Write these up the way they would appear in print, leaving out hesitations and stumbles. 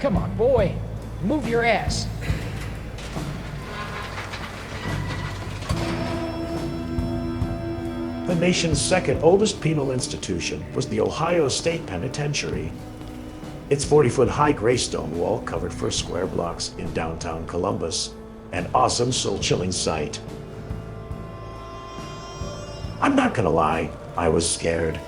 Come on, boy. Move your ass. The nation's second oldest penal institution was the Ohio State Penitentiary. Its 40-foot high gray stone wall covered first square blocks in downtown Columbus, an awesome soul-chilling sight. I'm not gonna lie, I was scared.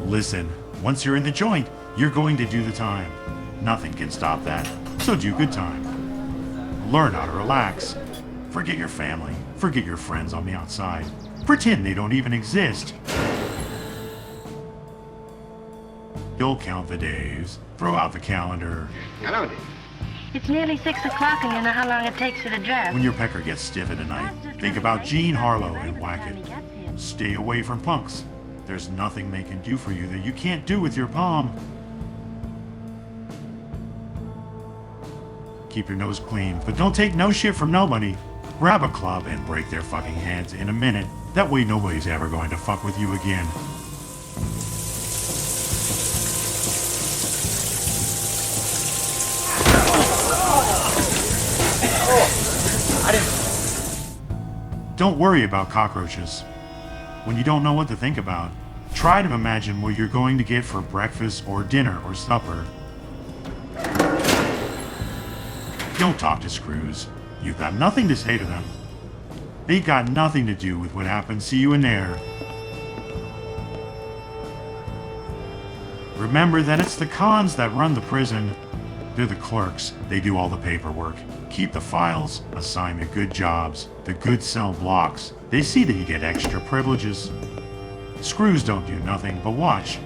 Listen, once you're in the joint, you're going to do the time. Nothing can stop that, so do good time. Learn how to relax. Forget your family, forget your friends on the outside. Pretend they don't even exist. You'll count the days, throw out the calendar. Hello, Dick. It's nearly 6 o'clock and you know how long it takes you to dress. When your pecker gets stiff at night, think about Jean Harlow and whack it. Stay away from punks. There's nothing they can do for you that you can't do with your palm. Keep your nose clean, but don't take no shit from nobody. Grab a club and break their fucking heads in a minute. That way nobody's ever going to fuck with you again. Don't worry about cockroaches. When you don't know what to think about, try to imagine what you're going to get for breakfast or dinner or supper. Don't talk to screws. You've got nothing to say to them. They've got nothing to do with what happens to you in there. Remember that it's the cons that run the prison. They're the clerks. They do all the paperwork. Keep the files, assign the good jobs, the good cell blocks. They see that you get extra privileges. Screws don't do nothing but watch.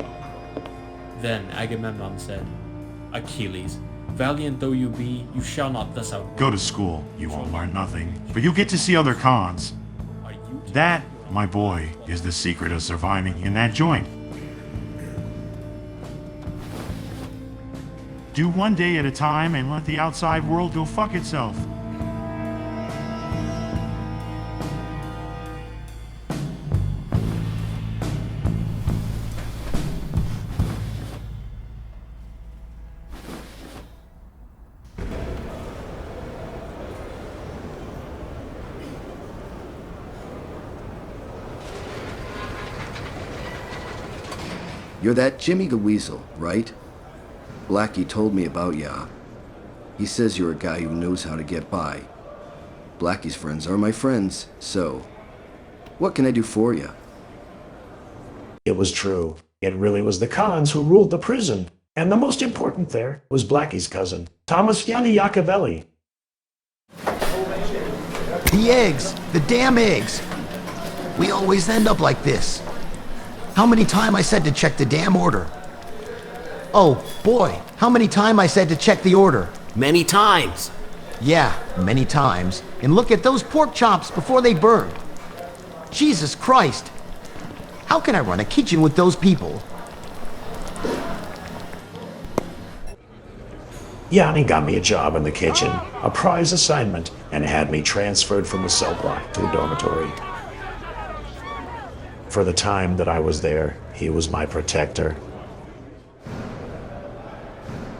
Then Agamemnon said, Achilles, valiant though you be, you shall not thus outwit. Go to school, you won't learn nothing, but you'll get to see other cons. That, my boy, is the secret of surviving in that joint. Do one day at a time and let the outside world go fuck itself. You're that Jimmy the Weasel, right? Blackie told me about ya. He says you're a guy who knows how to get by. Blackie's friends are my friends, so what can I do for you? It was true. It really was the cons who ruled the prison. And the most important there was Blackie's cousin, Thomas Yanni Yacovelli. The eggs! The damn eggs! We always end up like this. How many times I said to check the damn order? Oh, boy, how many times I said to check the order? Many times. Yeah, many times. And look at those pork chops before they burn. Jesus Christ! How can I run a kitchen with those people? Yanni got me a job in the kitchen, a prize assignment, and had me transferred from the cell block to a dormitory. For the time that I was there, he was my protector.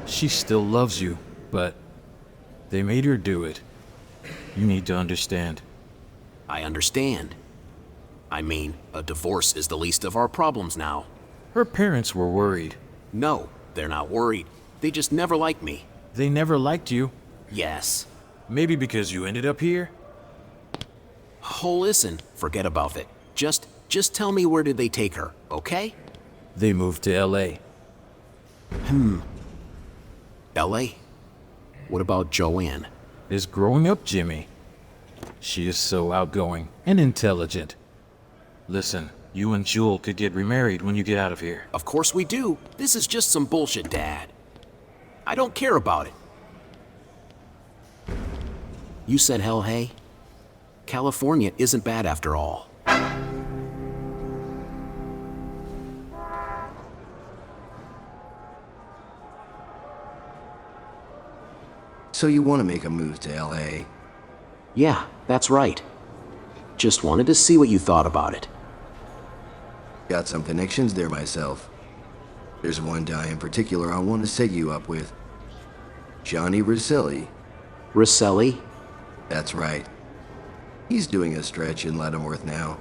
She still loves you, but they made her do it. You need to understand. I understand. I mean, a divorce is the least of our problems now. Her parents were worried. No, they're not worried. They just never liked me. They never liked you. Yes. Maybe because you ended up here? Oh, listen, forget about it. Just tell me where did they take her, okay? They moved to L.A. L.A.? What about Joanne? Is growing up, Jimmy. She is so outgoing and intelligent. Listen, you and Jewel could get remarried when you get out of here. Of course we do. This is just some bullshit, Dad. I don't care about it. You said hell, hey? California isn't bad after all. So you want to make a move to LA? Yeah, that's right. Just wanted to see what you thought about it. Got some connections there myself. There's one guy in particular I want to set you up with. Johnny Rosselli. Rosselli? That's right. He's doing a stretch in Leavenworth now.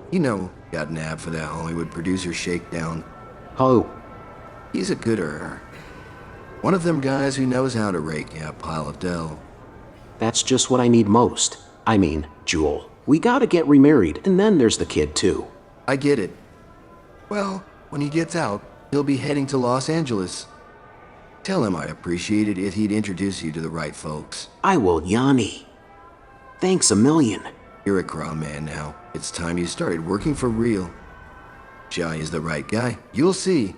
You know, got nabbed for that Hollywood producer shakedown. Oh. He's a good earner. One of them guys who knows how to rake a pile of dough. That's just what I need most. I mean, Jewel, we gotta get remarried, and then there's the kid, too. I get it. Well, when he gets out, he'll be heading to Los Angeles. Tell him I'd appreciate it if he'd introduce you to the right folks. I will, Yanni. Thanks a million. You're a grown man now. It's time you started working for real. Johnny is the right guy. You'll see.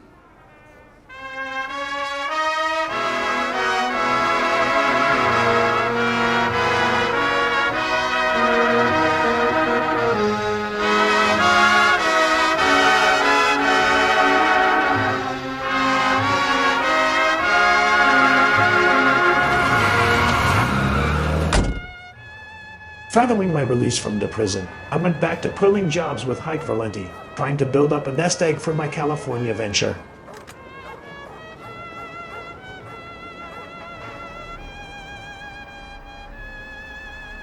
Following my release from the prison, I went back to pulling jobs with Hike Valenti, trying to build up a nest egg for my California venture.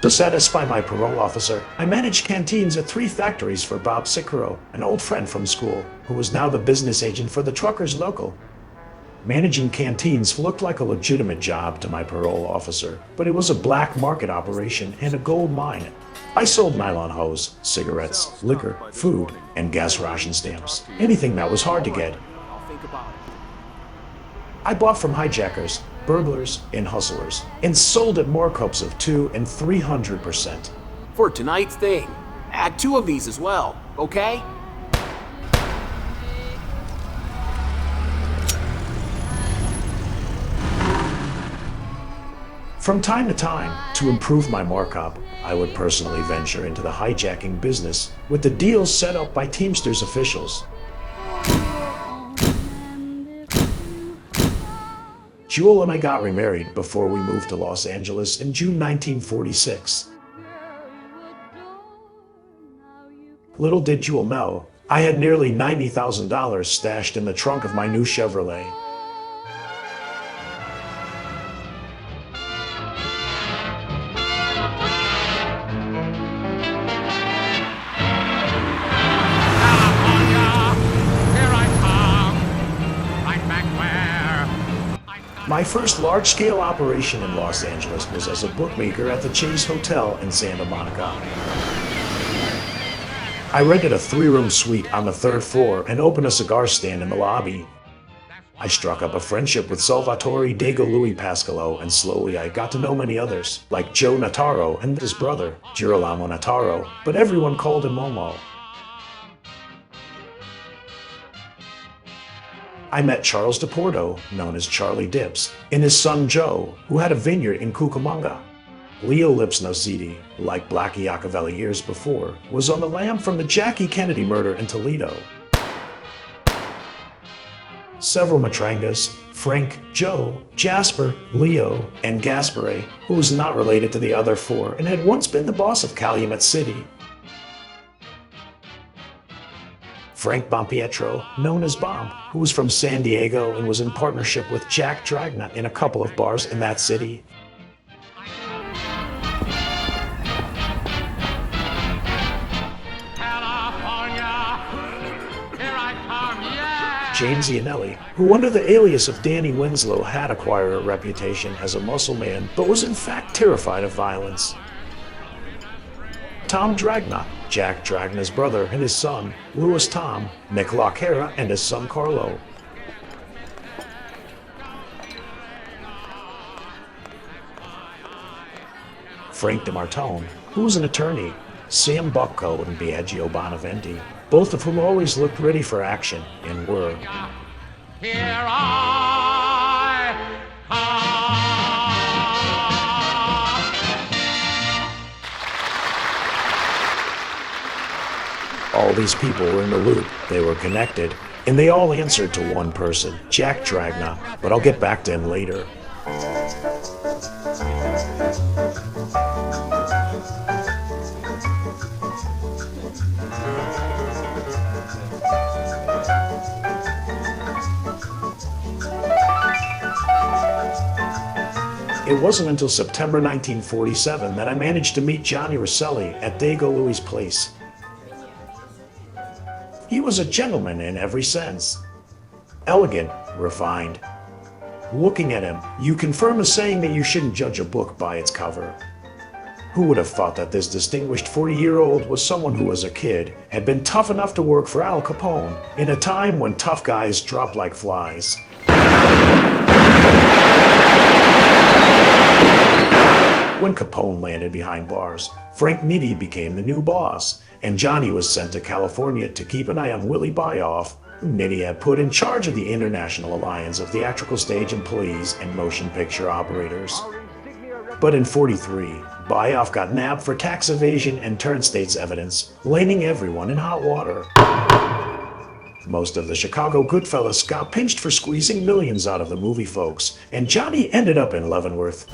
To satisfy my parole officer, I managed canteens at 3 factories for Bob Sicaro, an old friend from school, who was now the business agent for the truckers local. Managing canteens looked like a legitimate job to my parole officer, but it was a black market operation and a gold mine. I sold nylon hose, cigarettes, liquor, food, and gas ration stamps. Anything that was hard to get. I bought from hijackers, burglars, and hustlers, and sold at markups of 200% and 300%. For tonight's thing, add 2 of these as well, okay? From time to time, to improve my markup, I would personally venture into the hijacking business with the deals set up by Teamsters officials. Jewel and I got remarried before we moved to Los Angeles in June 1946. Little did Jewel know, I had nearly $90,000 stashed in the trunk of my new Chevrolet. My first large-scale operation in Los Angeles was as a bookmaker at the Chase Hotel in Santa Monica. I rented a 3-room suite on the 3rd floor and opened a cigar stand in the lobby. I struck up a friendship with Salvatore Dego Louis Pascolo, and slowly I got to know many others, like Joe Notaro and his brother, Girolamo Notaro, but everyone called him Momo. I met Charles DePorto, known as Charlie Dips, and his son Joe, who had a vineyard in Cucamonga. Leo Lipsnozidi, like Blackie Iacovelli years before, was on the lam from the Jackie Kennedy murder in Toledo. Several Matrangas, Frank, Joe, Jasper, Leo, and Gaspare, who was not related to the other 4 and had once been the boss of Calumet City. Frank Bompietro, known as Bomb, who was from San Diego and was in partnership with Jack Dragna in a couple of bars in that city. James Iannelli, who under the alias of Danny Winslow had acquired a reputation as a muscle man, but was in fact terrified of violence. Tom Dragna, Jack Dragna's brother, and his son, Louis Tom, Nick Lockhara, and his son Carlo. Frank DeMartone, who was an attorney, Sam Bucco, and Biagio Bonaventi, both of whom always looked ready for action and were. Here I come. All these people were in the loop, they were connected, and they all answered to one person, Jack Dragna, but I'll get back to him later. It wasn't until September 1947 that I managed to meet Johnny Rosselli at Dago Louie's place. He was a gentleman in every sense. Elegant, refined. Looking at him, you confirm the saying that you shouldn't judge a book by its cover. Who would have thought that this distinguished 40-year-old was someone who, as a kid, had been tough enough to work for Al Capone in a time when tough guys dropped like flies? When Capone landed behind bars, Frank Nitti became the new boss, and Johnny was sent to California to keep an eye on Willie Byoff, who Nitti had put in charge of the International Alliance of Theatrical Stage Employees and Motion Picture Operators. But in '43, Byoff got nabbed for tax evasion and turned state's evidence, landing everyone in hot water. Most of the Chicago Goodfellas got pinched for squeezing millions out of the movie folks, and Johnny ended up in Leavenworth.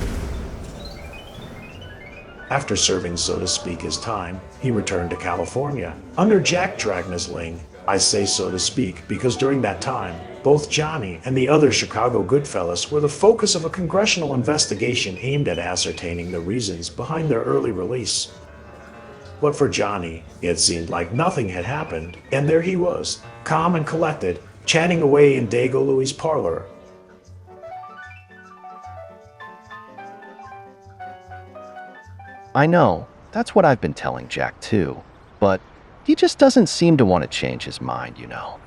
After serving, so to speak, his time, he returned to California, under Jack Dragna's wing. I say so to speak because during that time, both Johnny and the other Chicago Goodfellas were the focus of a congressional investigation aimed at ascertaining the reasons behind their early release. But for Johnny, it seemed like nothing had happened, and there he was, calm and collected, chatting away in Dago Louie's parlor. I know, that's what I've been telling Jack too, but he just doesn't seem to want to change his mind, you know.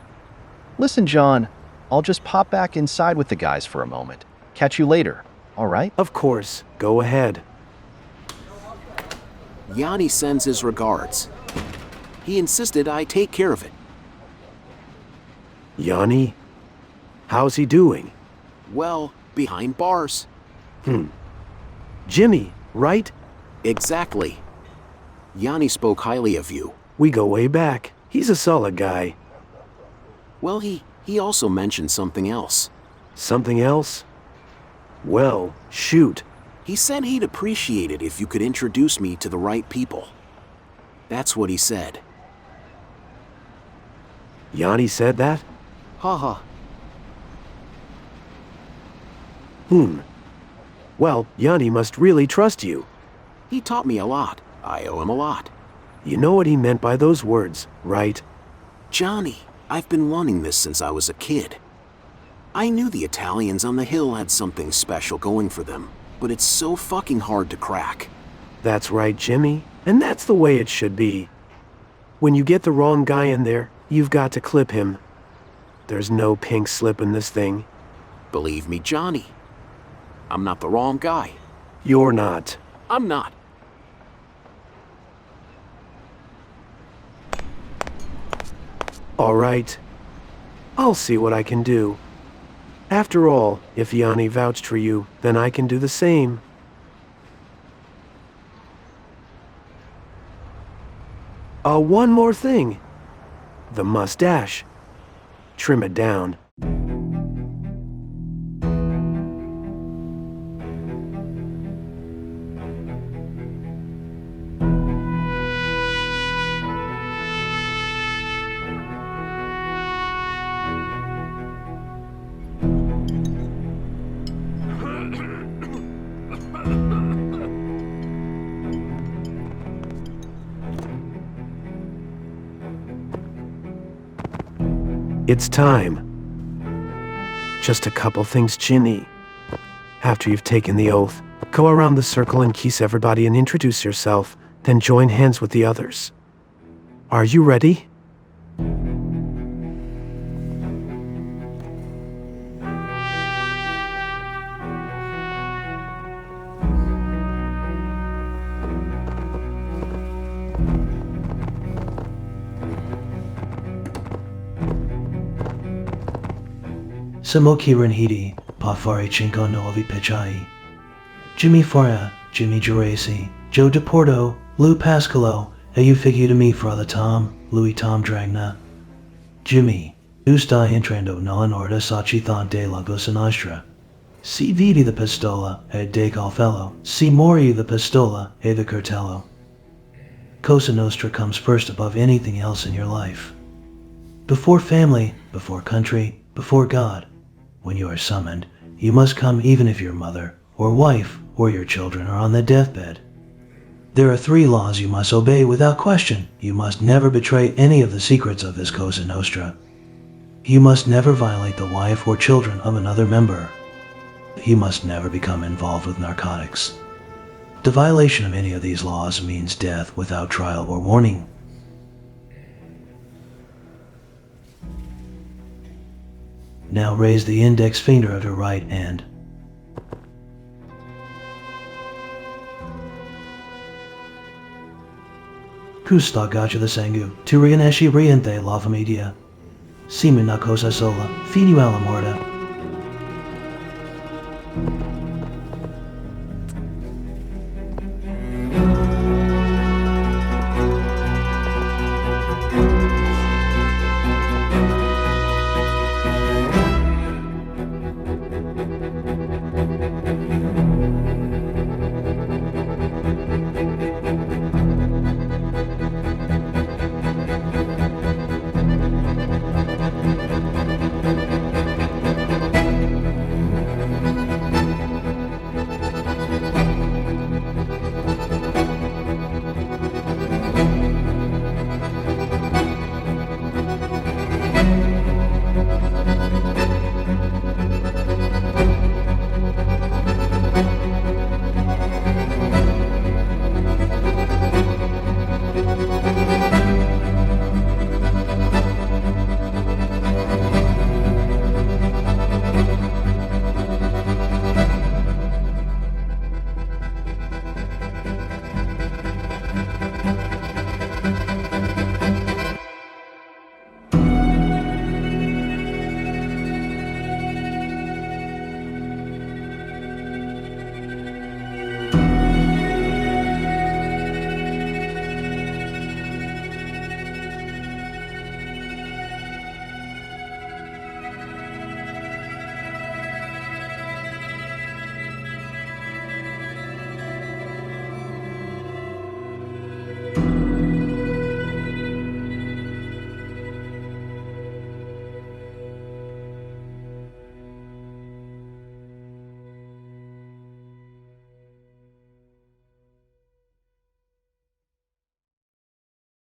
Listen, John, I'll just pop back inside with the guys for a moment. Catch you later, all right? Of course, go ahead. Yanni sends his regards. He insisted I take care of it. Yanni? How's he doing? Well, behind bars. Jimmy, right? Exactly. Yanni spoke highly of you. We go way back. He's a solid guy. Well, he also mentioned something else. Something else? Well, shoot. He said he'd appreciate it if you could introduce me to the right people. That's what he said. Yanni said that? Haha. Well, Yanni must really trust you. He taught me a lot. I owe him a lot. You know what he meant by those words, right? Johnny, I've been wanting this since I was a kid. I knew the Italians on the hill had something special going for them, but it's so fucking hard to crack. That's right, Jimmy. And that's the way it should be. When you get the wrong guy in there, you've got to clip him. There's no pink slip in this thing. Believe me, Johnny. I'm not the wrong guy. You're not. I'm not. All right. I'll see what I can do. After all, if Yanni vouched for you, then I can do the same. One more thing. The mustache. Trim it down. It's time. Just a couple things, Ginny. After you've taken the oath, go around the circle and kiss everybody and introduce yourself, then join hands with the others. Are you ready? Samokiran Hidi, Pafari Chinko Novi Pichai. Jimmy Foria, Jimmy Geraci, Joe DePorto, Lou Pascalo, Eufigio de mi fra the Tom, Louis Tom Dragna. Jimmy, Usta entrando non orda sacithan de la Cosa Nostra. Si vidi the pistola, e de Calfello, si mori the pistola, e the cartello. Cosa Nostra comes first above anything else in your life. Before family, before country, before God. When you are summoned, you must come even if your mother or wife, or your children are on their deathbed. There are 3 laws you must obey without question. You must never betray any of the secrets of this Cosa Nostra. You must never violate the wife or children of another member. You must never become involved with narcotics. The violation of any of these laws means death without trial or warning. Now raise the index finger of your right hand. Kusta gacha the sangu, tu rianeshi riente la famiglia. Simi na cosa sola, fini alla morta.